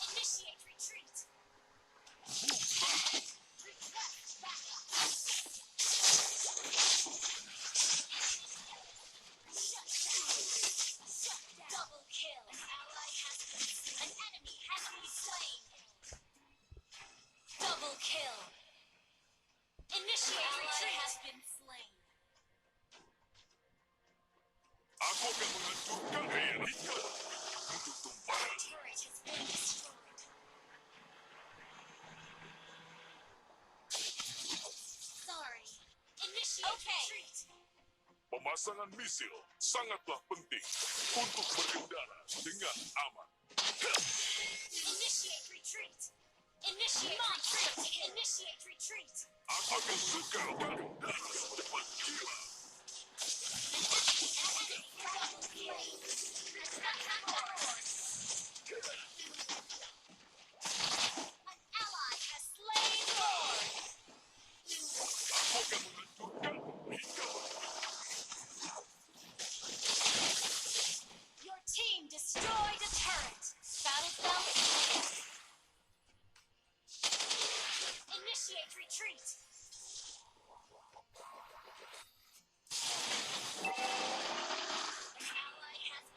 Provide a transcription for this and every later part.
Initiate retreat. Double kill. An enemy has been slain. Double kill. Initiate retreat. Has been slain. Aku akan menghancurkan hierarka. Untuk tumpahan. Turret has been destroyed. Sorry. Initiate retreat. Pemasangan misil sangatlah penting untuk berkendara dengan aman. Initiate retreat. Initiate retreat. Initiate retreat. Aku akan suka berkendara secepat kilat. An ally has slain Lord. Aku akan menghancurkan hingga Your team destroyed a turret. Battle cell clear. Initiate retreat.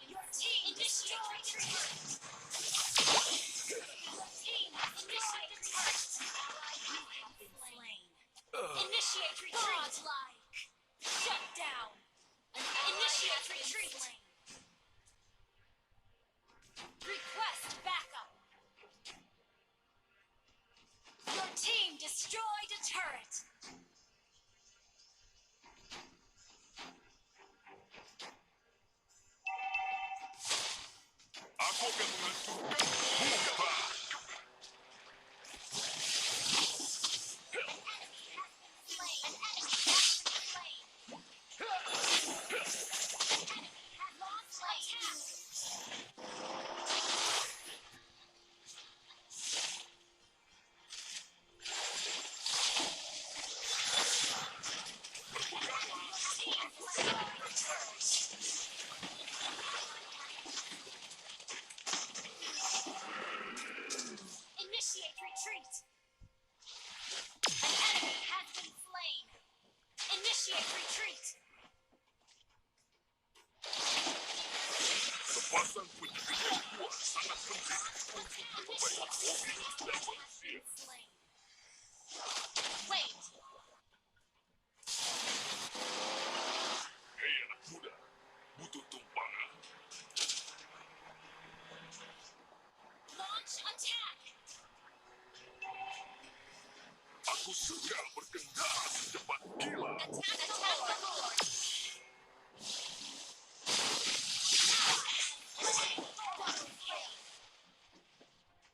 Your team initiate retreat. Your team initiate a turret. Ally has been slain. Initiate retreat. Godlike. Shut down. Initiate retreat. Request backup. Your team destroyed a turret. aku akan menghancurkan buka. An enemy has been slain. Enemy has lost attack. Initiate retreat. An enemy has been slain. Initiate retreat. Sepasang penjaga kuat sangat penting untuk memperbaiki mobil dan manusia. Slain. Wait. Hei anak muda, butuh tumpangan. Launch attack. Aku suka berkendara secepat kilat. Attack the Lord.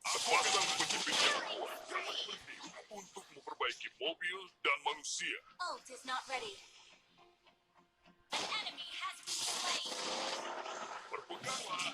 Aku akan menjepit yang kuat sangat penting untuk memperbaiki mobil dan manusia. Ult is not ready. An enemy has been slain. Berpeganglah